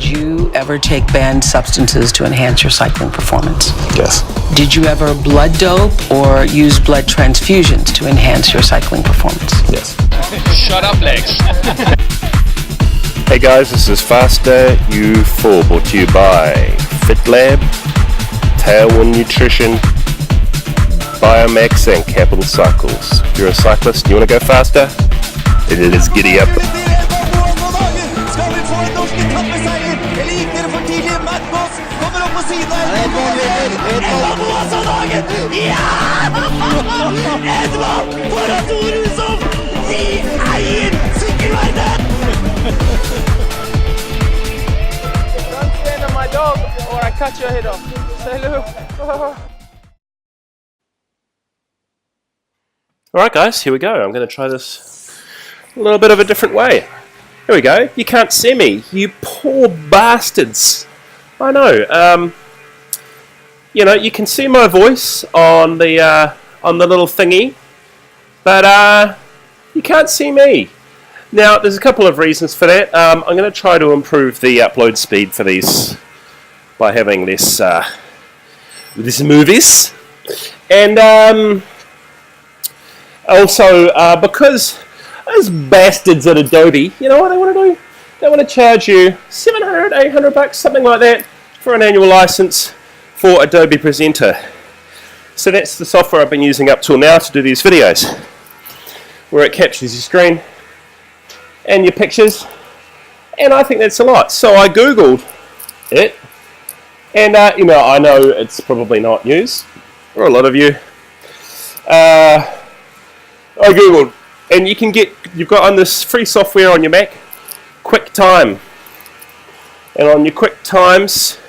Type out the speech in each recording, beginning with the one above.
Did you ever take banned substances to enhance your cycling performance? Yes. Did you ever blood dope or use blood transfusions to enhance your cycling performance? Yes. Shut up, Lex. Hey guys, this is Faster U4, brought to you by FitLab, Tailwind Nutrition, Biomax and Capital Cycles. If you're a cyclist and you want to go faster, then let's giddy up. Don't stand on my dog or I cut your head off. Say hello. Alright guys, here we go. I'm going to try this a little bit of a different way. Here we go. You can't see me, you poor bastards. I know. You know, you can see my voice on the little thingy, but you can't see me. Now, there's a couple of reasons for that. I'm going to try to improve the upload speed for these by having less movies, and also because those bastards at Adobe, you know what they want to do? They want to charge you $700, $800, something like that, for an annual license for Adobe Presenter. So that's the software I've been using up till now to do these videos, where it captures your screen and your pictures, and I think that's a lot. So I googled it, and you know, I know it's probably not news for a lot of you. I googled, and you've got on this free software on your Mac, QuickTime, and on your QuickTimes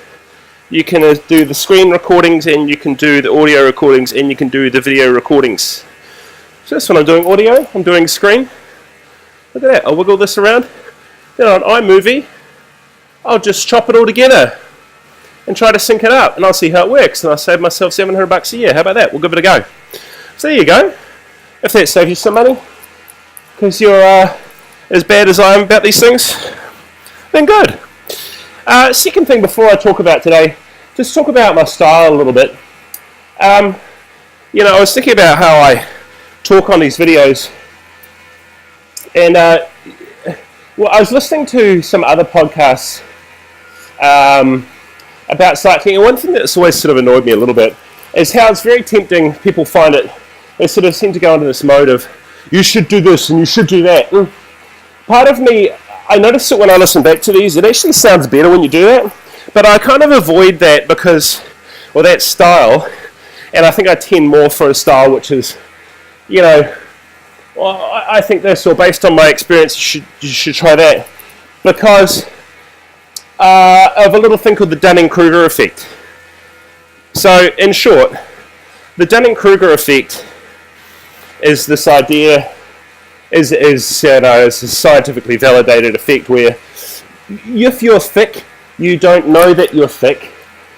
you can do the screen recordings, and you can do the audio recordings, and you can do the video recordings. So that's when I'm doing audio, I'm doing screen. Look at that, I'll wiggle this around. Then on iMovie, I'll just chop it all together and try to sync it up, and I'll see how it works, and I'll save myself $700 a year. How about that? We'll give it a go. So there you go. If that saves you some money, because you're as bad as I am about these things, then good. Second thing before I talk about today, just talk about my style a little bit. You know, I was thinking about how I talk on these videos, and well, I was listening to some other podcasts about cycling, and one thing that's always sort of annoyed me a little bit is how it's very tempting. People find it, they sort of seem to go into this mode of, you should do this and you should do that. And part of me, I notice that when I listen back to these, it actually sounds better when you do that, but I kind of avoid that because, well, that style, and I think I tend more for a style which is, you know, well, I think this, or based on my experience, you should try that, because of a little thing called the Dunning-Kruger effect. So, in short, the Dunning-Kruger effect is this idea, is you know, it's a scientifically validated effect where if you're thick, you don't know that you're thick,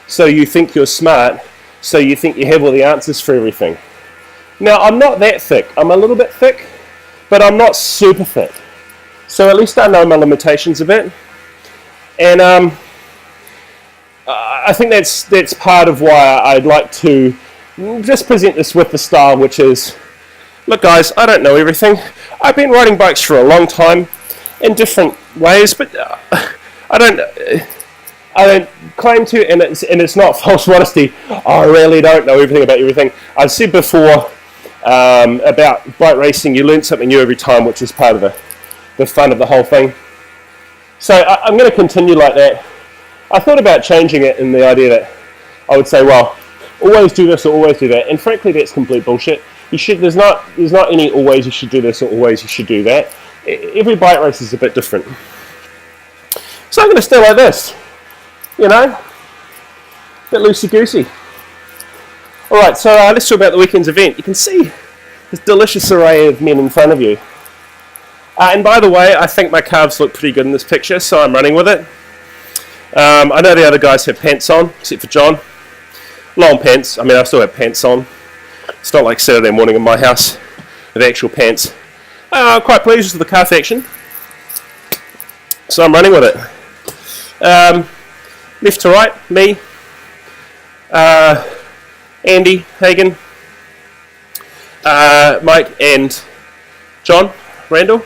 so you think you're smart, so you think you have all the answers for everything. Now, I'm not that thick. I'm a little bit thick, but I'm not super thick. So at least I know my limitations a bit. And I think that's part of why I'd like to just present this with the style, which is, look guys, I don't know everything. I've been riding bikes for a long time in different ways, but I don't claim to, and it's not false modesty. I really don't know everything about everything. I've said before about bike racing, you learn something new every time, which is part of the fun of the whole thing. So I'm going to continue like that. I thought about changing it in the idea that I would say, well, always do this or always do that, and frankly that's complete bullshit. There's not any always you should do this or always you should do that. Every bike race is a bit different. So I'm going to stay like this, you know, a bit loosey-goosey. Alright, so let's talk about the weekend's event. You can see this delicious array of men in front of you. And by the way, I think my calves look pretty good in this picture, so I'm running with it. I know the other guys have pants on, except for John. Long pants. I mean, I still have pants on. It's not like Saturday morning in my house with actual pants. Quite pleased with the calf action, so I'm running with it. Left to right, me, Andy Hagen, Mike and John Randall.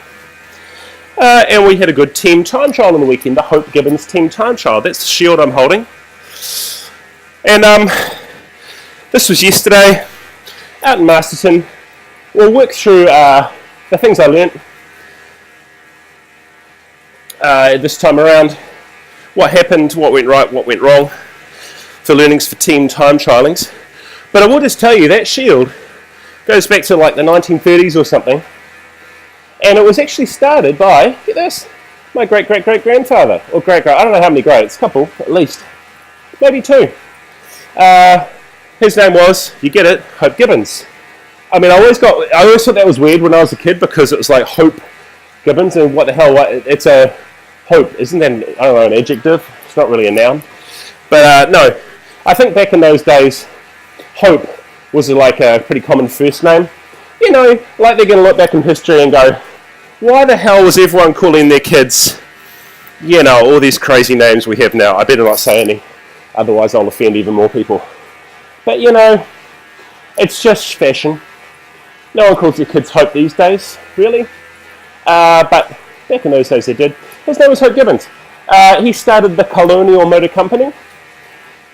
And we had a good team time trial on the weekend, the Hope Gibbons team time trial. That's the shield I'm holding. And this was yesterday, out in Masterton. We'll work through the things I learnt this time around, what happened, what went right, what went wrong, for learnings for team time trialings. But I will just tell you, that shield goes back to like the 1930s or something. And it was actually started by, get this, my great-great-great-grandfather, or great-great, I don't know how many greats, a couple at least, maybe two. His name was, you get it, Hope Gibbons. I mean, I always thought that was weird when I was a kid because it was like Hope Gibbons, and what the hell, it's a hope, isn't that, I don't know, an adjective? It's not really a noun. But no, I think back in those days, Hope was like a pretty common first name. You know, like they're going to look back in history and go, why the hell was everyone calling their kids, you know, all these crazy names we have now? I better not say any, otherwise I'll offend even more people. But, you know, it's just fashion. No one calls their kids Hope these days, really. But back in those days they did. His name was Hope Gibbons. He started the Colonial Motor Company.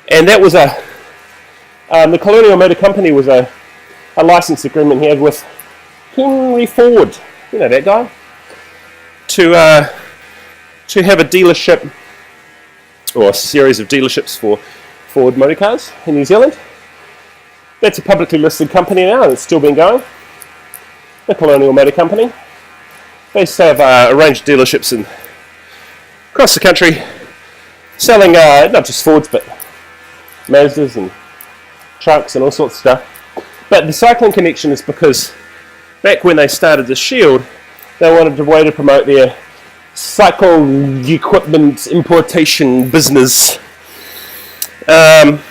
And that was the Colonial Motor Company was a license agreement he had with Henry Ford, you know that guy, to have a dealership, or a series of dealerships for Ford motor cars in New Zealand. That's a publicly listed company now, and it's still been going. The Colonial Motor Company. They have a range of dealerships across the country, selling not just Fords, but Mazdas and trucks and all sorts of stuff. But the cycling connection is because back when they started the Shield, they wanted a way to promote their cycle equipment importation business. And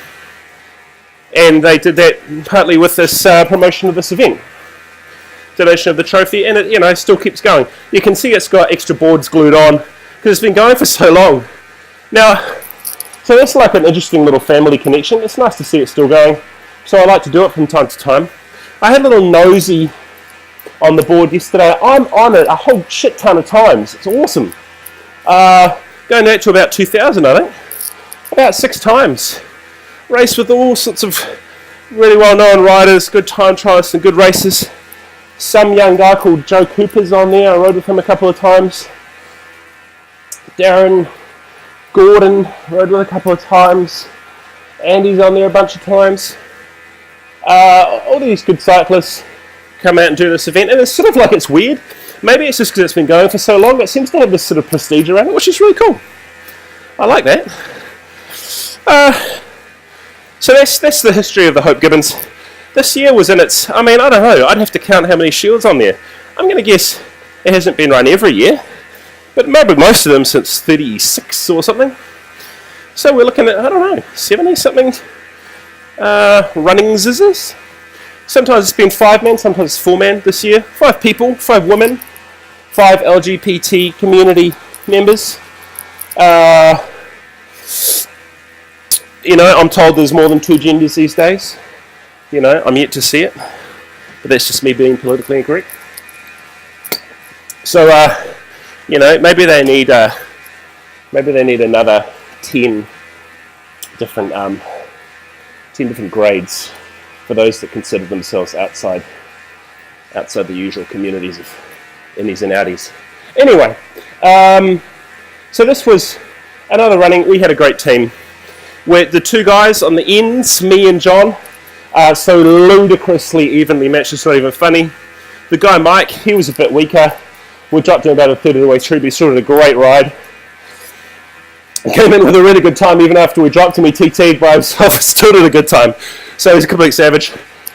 they did that partly with this promotion of this event, donation of the trophy, and it, you know, still keeps going. You can see it's got extra boards glued on because it's been going for so long. Now, so that's like an interesting little family connection. It's nice to see it still going. So I like to do it from time to time. I had a little nosy on the board yesterday. I'm on it a whole shit ton of times. It's awesome. Going back to about 2000, I think. About 6 times. Raced with all sorts of really well-known riders, good time trialists and good races. Some young guy called Joe Cooper's on there. I rode with him a couple of times. Darren Gordon rode with a couple of times. Andy's on there a bunch of times. All these good cyclists come out and do this event, and it's sort of like, it's weird. Maybe it's just because it's been going for so long, but it seems to have this sort of prestige around it, which is really cool. I like that. So that's the history of the Hope Gibbons. This year was in its, I mean, I don't know, I'd have to count how many shields on there. I'm going to guess it hasn't been run every year, but maybe most of them since 36 or something. So we're looking at, I don't know, 70-something runnings is this? Sometimes it's been 5-man, sometimes it's 4-man this year. 5 people, 5 women, 5 LGBT community members. You know, I'm told there's more than 2 genders these days. You know, I'm yet to see it, but that's just me being politically incorrect. So, you know, maybe they need another 10 different 10 different grades for those that consider themselves outside the usual communities of innies and outies. Anyway, so this was another running. We had a great team. Where the 2 guys on the ends, me and John, are so ludicrously evenly matched, it's not even funny. The guy Mike, he was a bit weaker. We dropped him about a third of the way through, but he still had a great ride. He came in with a really good time even after we dropped him. He TT'd by himself, still did a good time. So he's a complete savage.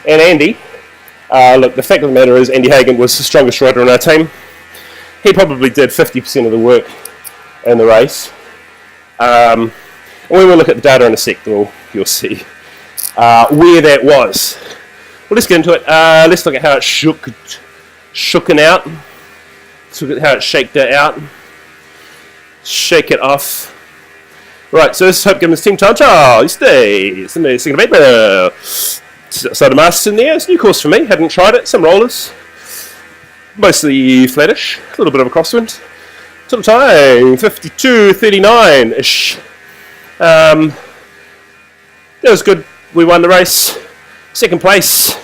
And Andy, look, the fact of the matter is Andy Hagen was the strongest rider on our team. He probably did 50% of the work in the race. And when we look at the data in a sec, you'll see where that was. Well, let's get into it. Let's look at how it shooken out. Let's look at how it shaked it out. Shake it off. Right, so this is Hope Gibbons team time trial. Stays in the second paper. So the master's in there. It's a new course for me. Hadn't tried it. Some rollers. Mostly flattish. A little bit of a crosswind. Total time 52:39-ish. That was good. We won the race. Second place.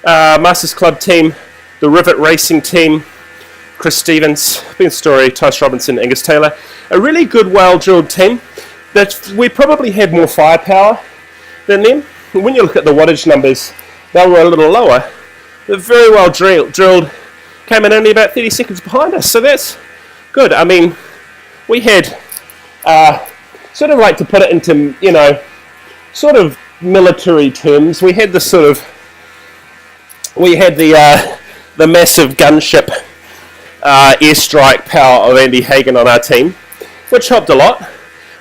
Masters Club team. The Rivet Racing team. Chris Stevens, Ben Story, Tyce Robinson, Angus Taylor. A really good, well-drilled team. That we probably had more firepower than them. When you look at the wattage numbers, they were a little lower. They're very well drilled. Came in only about 30 seconds behind us, so that's good. I mean, we had sort of like to put it into, you know, sort of military terms. We had the massive gunship airstrike power of Andy Hagen on our team, which helped a lot.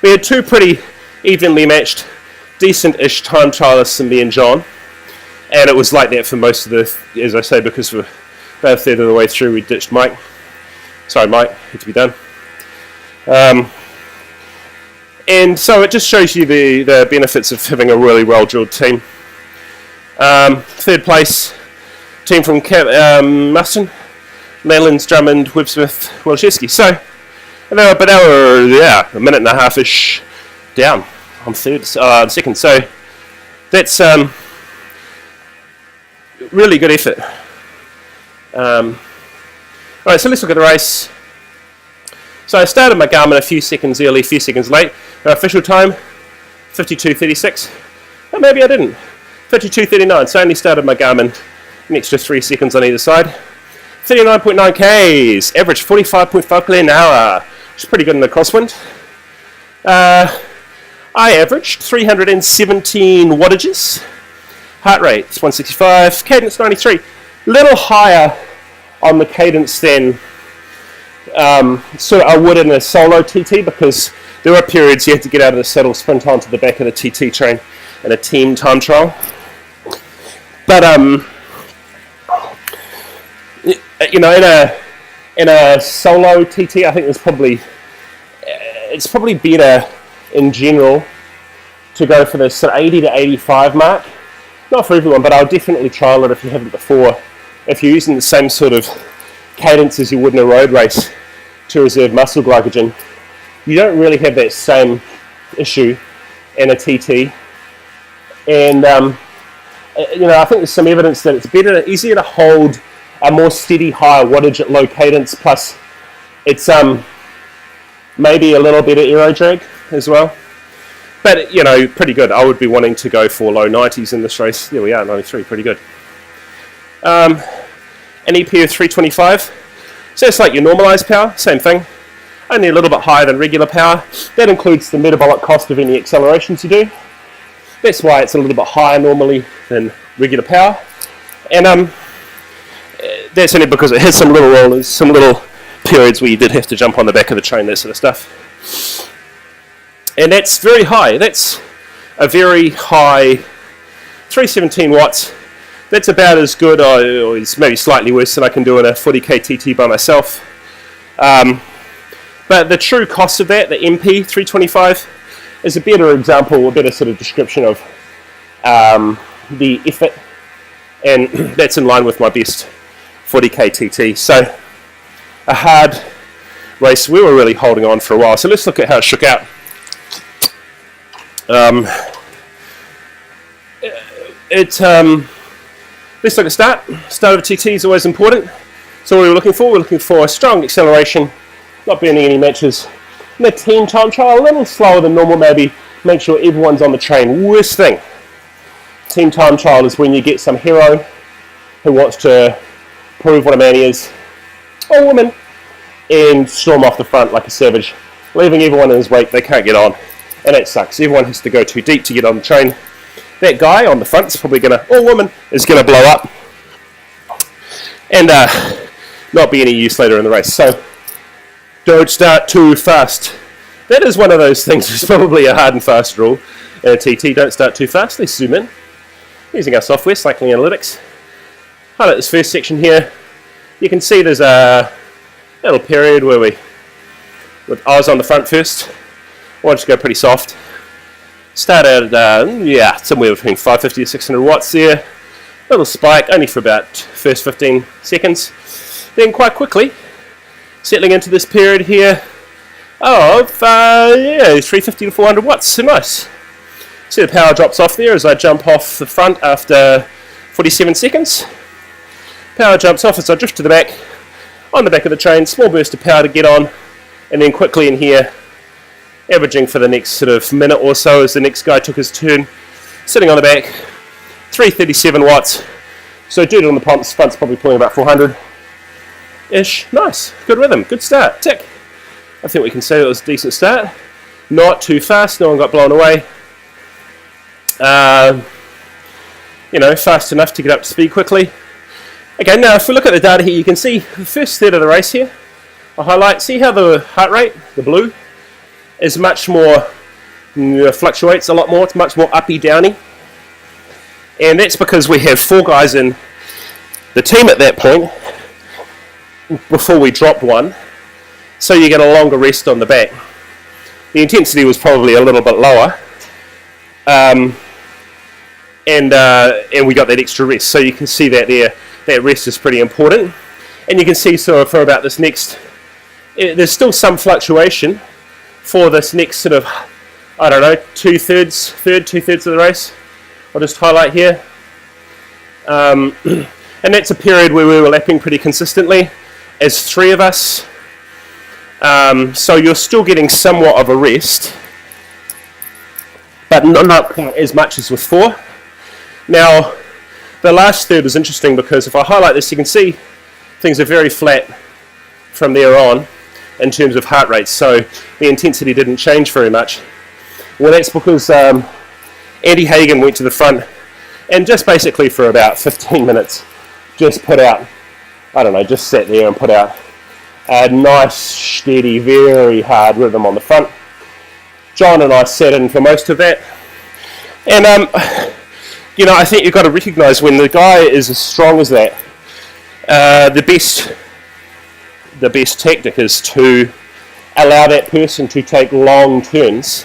We had two pretty evenly matched, decent-ish time trialists in me and John, and it was like that for most of the, as I say, because we're about a third of the way through, we ditched Mike. Sorry, Mike, had to be done. And so it just shows you the benefits of having a really well-drilled team. Third place, team from Muston, Landlands, Drummond, Websmith, Walczewski. So, they were a minute and a half-ish down on second. So, that's really good effort. Alright, so let's look at the race. So I started my Garmin a few seconds early, a few seconds late. Our official time, 52:36. Or maybe I didn't. 52:39, so I only started my Garmin an extra 3 seconds on either side. 39.9 Ks, average 45.5 km an hour, which is pretty good in the crosswind. I averaged 317 wattages. Heart rate is 165, cadence 93. Little higher on the cadence than I would in a solo TT, because there were periods you had to get out of the saddle, sprint onto the back of the TT train in a team time trial. But you know, in a solo TT, I think it's probably better in general to go for the sort of 80 to 85 mark. Not for everyone, but I'll definitely trial it if you haven't before. If you're using the same sort of cadence as you would in a road race to reserve muscle glycogen, you don't really have that same issue in a TT. And you know, I think there's some evidence that it's easier to hold a more steady, higher wattage at low cadence. Plus, it's maybe a little bit of aero drag as well. But you know, pretty good. I would be wanting to go for low 90s in this race. There we are, 93, pretty good. An EP of 325. So it's like your normalized power, same thing. Only a little bit higher than regular power. That includes the metabolic cost of any accelerations you do. That's why it's a little bit higher normally than regular power. And that's only because it has some little rollers, some little periods where you did have to jump on the back of the train, that sort of stuff. And that's very high. That's a very high 317 watts. That's about as good, or it's maybe slightly worse than I can do in a 40k TT by myself. But the true cost of that, the MP 325, is a better example, a better sort of description of the effort, and that's in line with my best 40k TT. So a hard race. We were really holding on for a while. So let's look at how it shook out. Let's look at start. Start of a TT is always important. So what are we looking for? We're looking for a strong acceleration, not burning any matches. And the team time trial, a little slower than normal maybe. Make sure everyone's on the train. Worst thing, team time trial, is when you get some hero who wants to prove what a man he is, or woman, and storm off the front like a savage, leaving everyone in his wake. They can't get on, and it sucks. Everyone has to go too deep to get on the train. That guy on the front is probably or woman is gonna blow up and not be any use later in the race. So don't start too fast. That is one of those things. It's probably a hard and fast rule in a TT. Don't start too fast. Let's zoom in using our software, Cycling Analytics. Highlight this first section here. You can see there's a little period where I was on the front first. Or just go pretty soft. Start out at, somewhere between 550 to 600 watts there. Little spike, only for about first 15 seconds. Then quite quickly, settling into this period here of 350 to 400 watts, so nice. See the power drops off there as I jump off the front after 47 seconds. Power jumps off as I drift to the back, on the back of the train, small burst of power to get on, and then quickly in here, averaging for the next sort of minute or so as the next guy took his turn, sitting on the back, 337 watts. So dude on the front's probably pulling about 400-ish. Nice, good rhythm, good start, tick. I think we can say that was a decent start. Not too fast, no one got blown away. Fast enough to get up to speed quickly. Okay, now if we look at the data here, you can see the first third of the race here. I'll highlight, see how the heart rate, the blue, is much more, fluctuates a lot more, it's much more uppy, downy. And that's because we have 4 guys in the team at that point, before we dropped one, so you get a longer rest on the back. The intensity was probably a little bit lower, and we got that extra rest, so you can see that there, that rest is pretty important. And you can see, so for about this next, there's still some fluctuation for this next sort of, I don't know, two-thirds of the race. I'll just highlight here. And that's a period where we were lapping pretty consistently as 3 of us. So you're still getting somewhat of a rest, but not as much as with 4. Now, the last third was interesting because if I highlight this, you can see things are very flat from there on in terms of heart rates, so the intensity didn't change very much. Well, that's because Andy Hagen went to the front and just basically for about 15 minutes just put out, I don't know, just sat there and put out a nice, steady, very hard rhythm on the front. John and I sat in for most of that. And, I think you've got to recognise when the guy is as strong as that, the best tactic is to allow that person to take long turns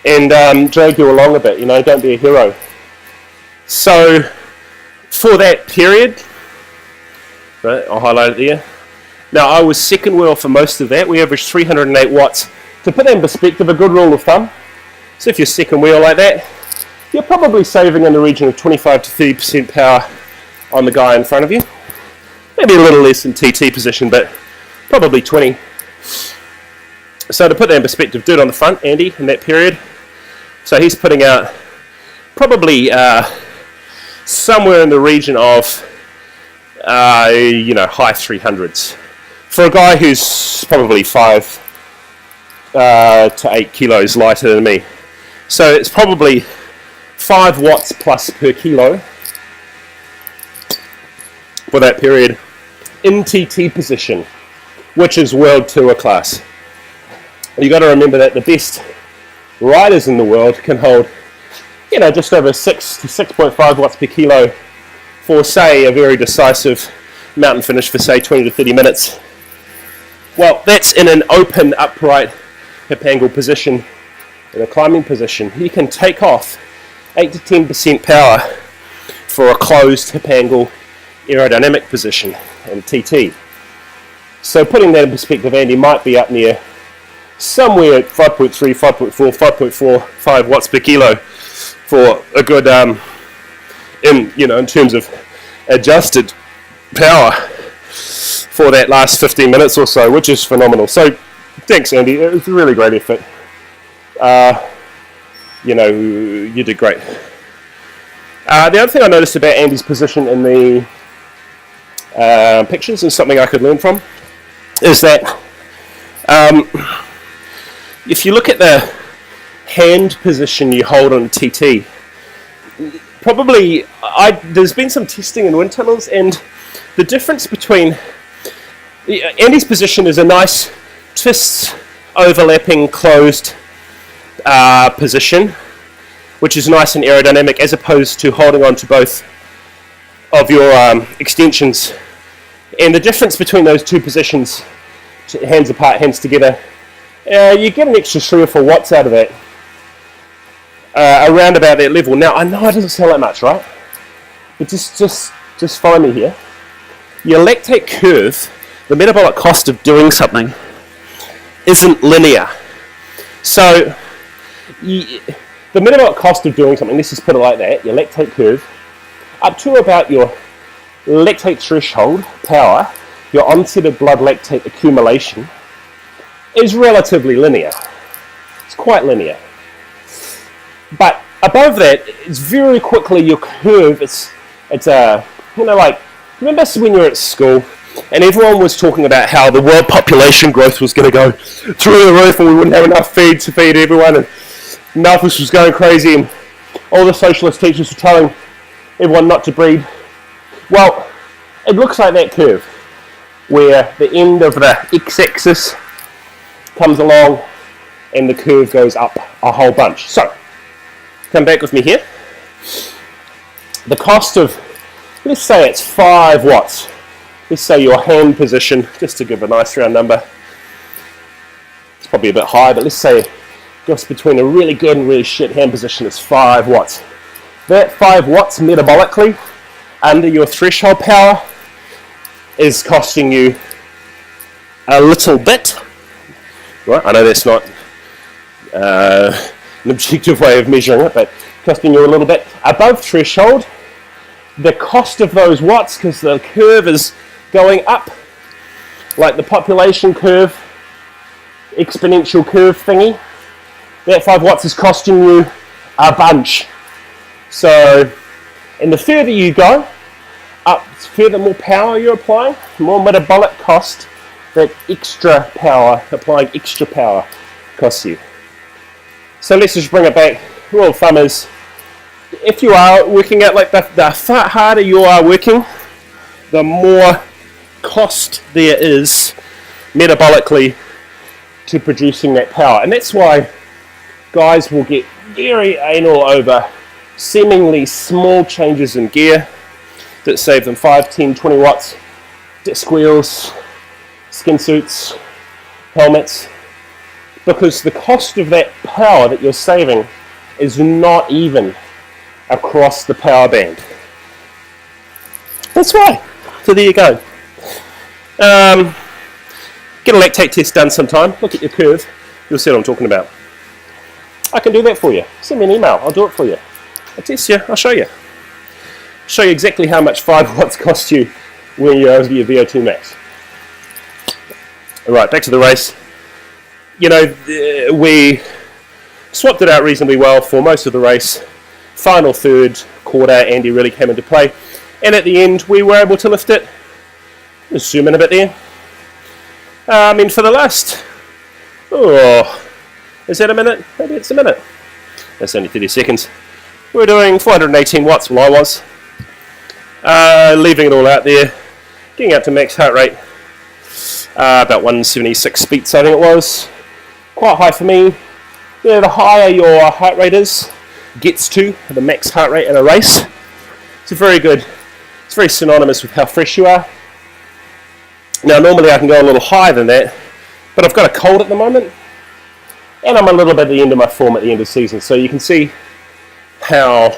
and drag you along a bit, don't be a hero. So, for that period, right, I'll highlight it there. Now, I was second wheel for most of that. We averaged 308 watts. To put that in perspective, a good rule of thumb, so if you're second wheel like that, you're probably saving in the region of 25 to 30% power on the guy in front of you. Maybe a little less in TT position, but probably 20. So to put that in perspective, dude on the front, Andy, in that period, so he's putting out probably somewhere in the region of, high 300s. For a guy who's probably 5 to 8 kilos lighter than me. So it's probably 5 watts plus per kilo for that period in TT position, which is World Tour class. You got to remember that the best riders in the world can hold, just over 6 to 6.5 watts per kilo for, say, a very decisive mountain finish for, say, 20 to 30 minutes. Well, that's in an open, upright hip angle position, in a climbing position. You can take off 8 to 10% power for a closed hip angle aerodynamic position in TT. So putting that in perspective, Andy might be up near somewhere at 5.3, 5.4, 5.45 watts per kilo for a good, in terms of adjusted power for that last 15 minutes or so, which is phenomenal. So thanks, Andy. It was a really great effort. You did great. The other thing I noticed about Andy's position in the pictures, and something I could learn from, is that if you look at the hand position you hold on TT, probably there's been some testing in wind tunnels, and the difference between Andy's position is a nice twist, overlapping, closed position, which is nice and aerodynamic, as opposed to holding on to both of your extensions. And the difference between those two positions, hands apart, hands together, you get an extra 3 or 4 watts out of that, around about that level. Now, I know it doesn't sound like much, right? But just follow me here. Your lactate curve, the metabolic cost of doing something, isn't linear. So, the metabolic cost of doing something, let's just put it like that, your lactate curve, up to about your lactate threshold power, your onset of blood lactate accumulation, is relatively linear. It's quite linear. But above that, it's very quickly your curve, it's like, remember when you were at school and everyone was talking about how the world population growth was going to go through the roof and we wouldn't have enough feed to feed everyone, and Malthus was going crazy and all the socialist teachers were telling everyone not to breed. Well, it looks like that curve, where the end of the x-axis comes along and the curve goes up a whole bunch. So, come back with me here. The cost of, let's say it's 5 watts. Let's say your hand position, just to give a nice round number, it's probably a bit high, but let's say it goes between a really good and really shit hand position is 5 watts. That 5 watts metabolically under your threshold power is costing you a little bit. Right? I know that's not an objective way of measuring it, but costing you a little bit above threshold. The cost of those watts, because the curve is going up, like the population curve, exponential curve thingy, that 5 watts is costing you a bunch. So, and the further you go, up, further more power you're applying, more metabolic cost that extra power, applying extra power costs you. So let's just bring it back. Rule of thumb is, if you are working at, like the far harder you are working, the more cost there is metabolically to producing that power. And that's why guys will get very anal over seemingly small changes in gear that save them 5, 10, 20 watts, disc wheels, skin suits, helmets, because the cost of that power that you're saving is not even across the power band. That's why. So there you go. Get a lactate test done sometime. Look at your curve. You'll see what I'm talking about. I can do that for you. Send me an email. I'll do it for you. I'll test you. I'll show you. Show you exactly how much 5 watts costs you when you're over your VO2 max. All right, back to the race. You know, we swapped it out reasonably well for most of the race. Final third quarter, Andy really came into play. And at the end, we were able to lift it. Let's zoom in a bit there. I mean, for the last, is that a minute? Maybe it's a minute. That's only 30 seconds. We're doing 418 watts, well I was. Leaving it all out there, getting up to max heart rate, about 176 beats I think it was. Quite high for me. Yeah, the higher your heart rate gets to, the max heart rate in a race, it's very good. It's very synonymous with how fresh you are. Now normally I can go a little higher than that, but I've got a cold at the moment, and I'm a little bit at the end of my form at the end of the season, so you can see how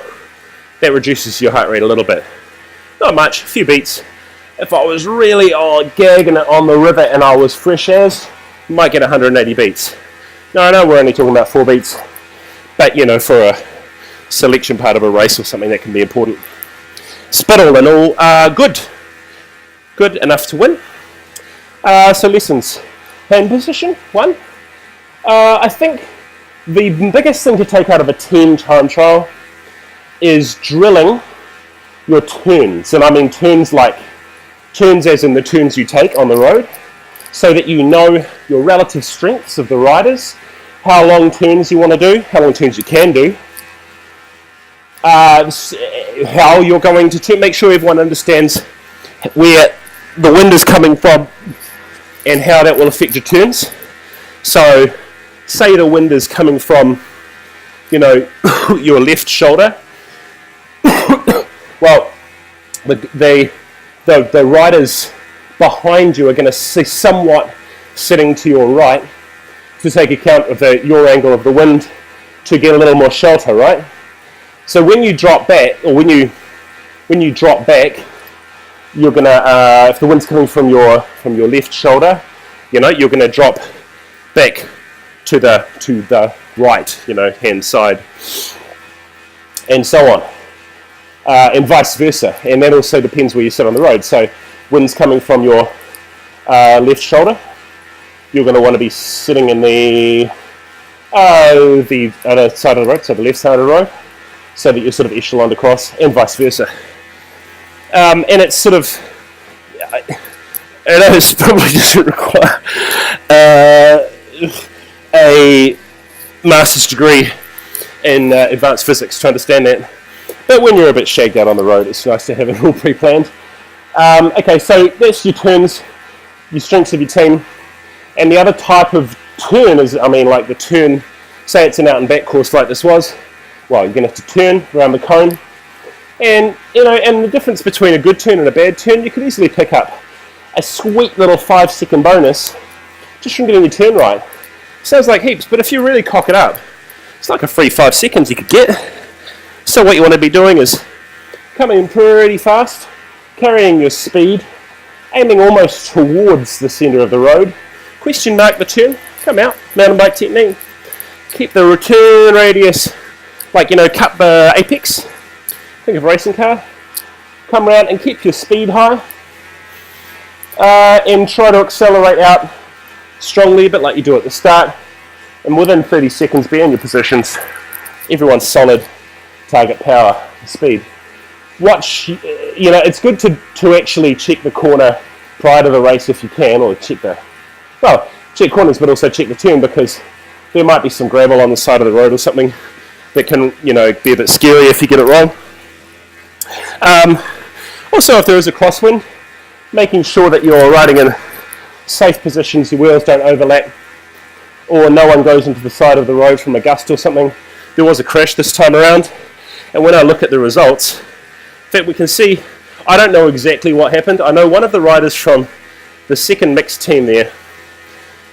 that reduces your heart rate a little bit. Not much, a few beats. If I was really gagging it on the river and I was fresh as, might get 180 beats. Now I know we're only talking about 4 beats, but you know, for a selection part of a race or something that can be important. But all in all, good enough to win. So lessons. Hand position, 1. I think the biggest thing to take out of a 10 time trial is drilling your turns. And I mean turns like, turns as in the turns you take on the road, so that you know your relative strengths of the riders, how long turns you want to do, how long turns you can do, how you're going to make sure everyone understands where the wind is coming from and how that will affect your turns. So say the wind is coming from, you know, your left shoulder. Well, the riders behind you are going to see somewhat sitting to your right. to take account of your angle of the wind to get a little more shelter, right? So when you drop back, or when you drop back, you're gonna if the wind's coming from your left shoulder, you're gonna drop back to the right, hand side, and so on, and vice versa. And that also depends where you sit on the road. So wind's coming from your left shoulder, you're going to want to be sitting in the other side of the road, so the left side of the road, so that you're sort of echeloned across, and vice versa. And it's sort of, it probably doesn't require a master's degree in advanced physics to understand that. But when you're a bit shagged out on the road, it's nice to have it all pre-planned. Okay, so that's your turns, your strengths of your team. And the other type of turn is, like the turn, say it's an out and back course like this was, well, you're going to have to turn around the cone. And, and the difference between a good turn and a bad turn, you could easily pick up a sweet little 5-second bonus just from getting your turn right. Sounds like heaps, but if you really cock it up, it's like a free 5 seconds you could get. So what you want to be doing is coming in pretty fast, carrying your speed, aiming almost towards the centre of the road, question mark the turn, come out, mountain bike technique, keep the return radius, cut the apex, think of a racing car, come around and keep your speed high, and try to accelerate out strongly, a bit like you do at the start, and within 30 seconds be in your positions, everyone's solid target power and speed. Watch, it's good to actually check the corner prior to the race if you can, or check corners but also check the turn, because there might be some gravel on the side of the road or something that can, be a bit scary if you get it wrong. Also, if there is a crosswind, making sure that you're riding in safe positions, your wheels don't overlap, or no one goes into the side of the road from a gust or something. There was a crash this time around, and when I look at the results, in fact, we can see, I don't know exactly what happened. I know one of the riders from the second mixed team there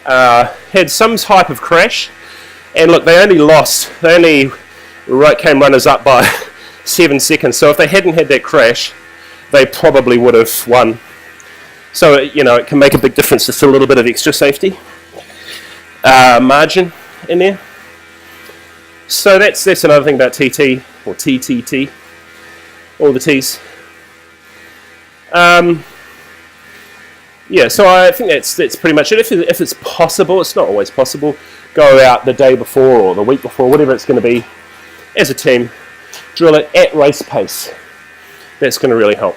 had some type of crash, and look, they only came runners up by 7 seconds, so if they hadn't had that crash, they probably would have won. So, it can make a big difference, just a little bit of extra safety margin in there. So that's another thing about TT, or TTT, all the T's. Yeah, so I think that's pretty much it. If it's possible, it's not always possible, go out the day before or the week before, whatever it's going to be, as a team, drill it at race pace. That's going to really help.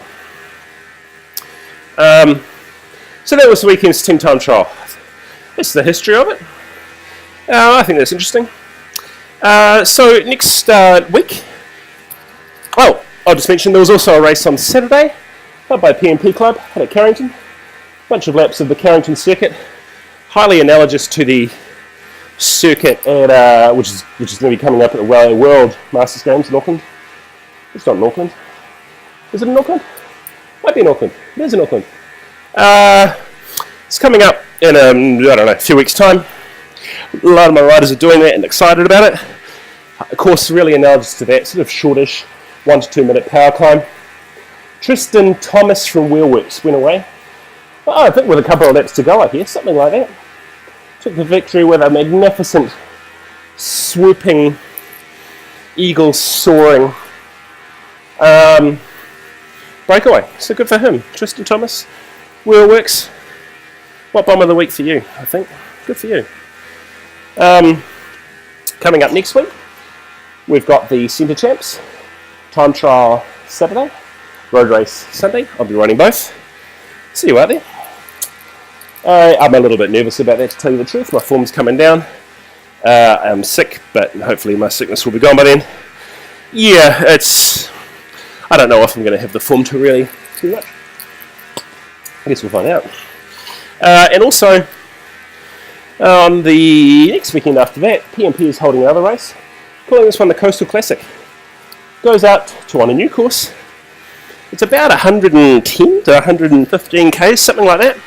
So that was the weekend's team time trial. That's the history of it. I think that's interesting. So next week, I'll just mention there was also a race on Saturday, held by PMP Club at Carrington. Bunch of laps of the Carrington circuit, highly analogous to the circuit at which is going to be coming up at the World Masters Games in Auckland. It's not in Auckland. Is it in Auckland? Might be in Auckland. It is in Auckland. It's coming up in a few weeks' time. A lot of my riders are doing that and excited about it. Of course, really analogous to that, sort of shortish, 1 to 2 minute power climb. Tristan Thomas from Wheelworks went away. I think with a couple of laps to go, I hear, something like that. Took the victory with a magnificent, swooping, eagle soaring breakaway. So good for him. Tristan Thomas, Wheelworks. What bomb of the week for you, I think. Good for you. Coming up next week, we've got the Centre Champs, time trial Saturday, road race Sunday. I'll be running both. See you out there. I'm a little bit nervous about that, to tell you the truth. My form's coming down. I'm sick, but hopefully my sickness will be gone by then. Yeah, I don't know if I'm going to have the form to really do much. I guess we'll find out. And also, on the next weekend after that, PMP is holding another race, calling this one the Coastal Classic. Goes out to on a new course. It's about 110 to 115 k's, something like that.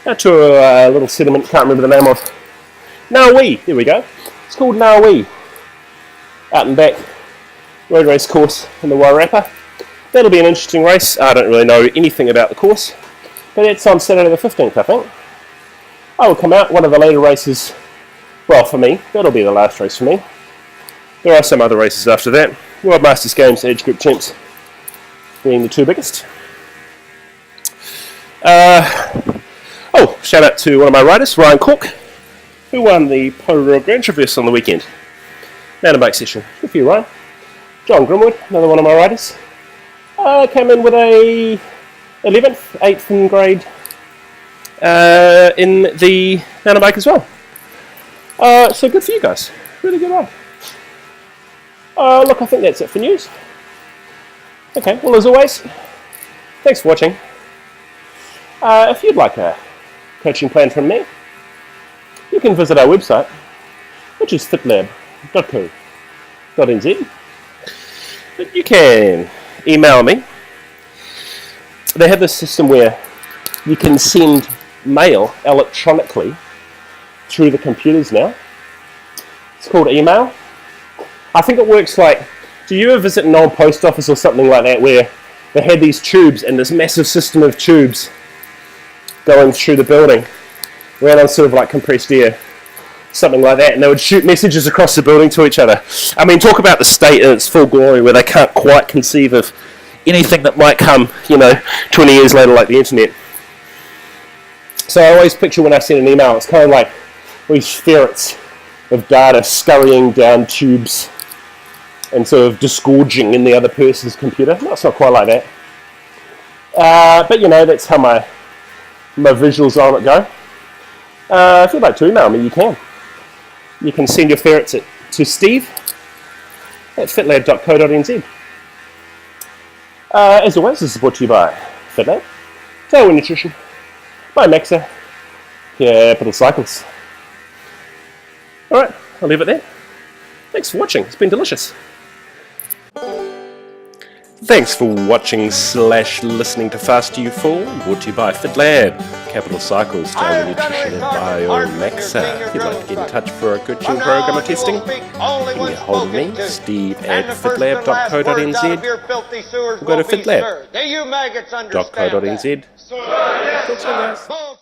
Out to a little sediment, can't remember the name of. Naui, there we go. It's called Naui. Out and back road race course in the Wairarapa. That'll be an interesting race. I don't really know anything about the course, but that's on Saturday the 15th, I think. I will come out, one of the later races, well, for me, that'll be the last race for me. There are some other races after that. World Masters Games, Age Group Champs being the two biggest. Shout out to one of my riders, Ryan Cork, who won the Powerroad Grand Traverse on the weekend. Mountain bike session. Good for you, Ryan. John Grimwood, another one of my riders, came in with a 11th, 8th in grade in the mountain bike as well. So good for you guys. Really good ride. Look, I think that's it for news. Okay, well, as always, thanks for watching. If you'd like a coaching plan from me, you can visit our website, which is fitlab.co.nz. But you can email me. They have this system where you can send mail electronically through the computers now. It's called email. I think it works like, do you ever visit an old post office or something like that where they had these tubes and this massive system of tubes going through the building, ran on sort of like compressed air, something like that, and they would shoot messages across the building to each other. I mean, talk about the state in its full glory where they can't quite conceive of anything that might come, 20 years later like the internet. So I always picture when I send an email, it's kind of like these ferrets of data scurrying down tubes and sort of disgorging in the other person's computer. No, it's not quite like that. But that's how my visuals on it go. If you'd like to email me, you can. You can send your ferrets to steve@fitlab.co.nz. As always, this is brought to you by FitLab, Tailwind Nutrition, by Maxa, Capital Cycles. Alright, I'll leave it there. Thanks for watching, it's been delicious. Thanks for watching / listening to Fast You Fall, brought to you by FitLab, Capital Cycles, Tailwind Nutrition, and Maxa. If you'd like to get in touch for a coaching program or testing, you can get hold of me, steve@fitlab.co.nz, or go to fitlab.co.nz. Talk soon, guys.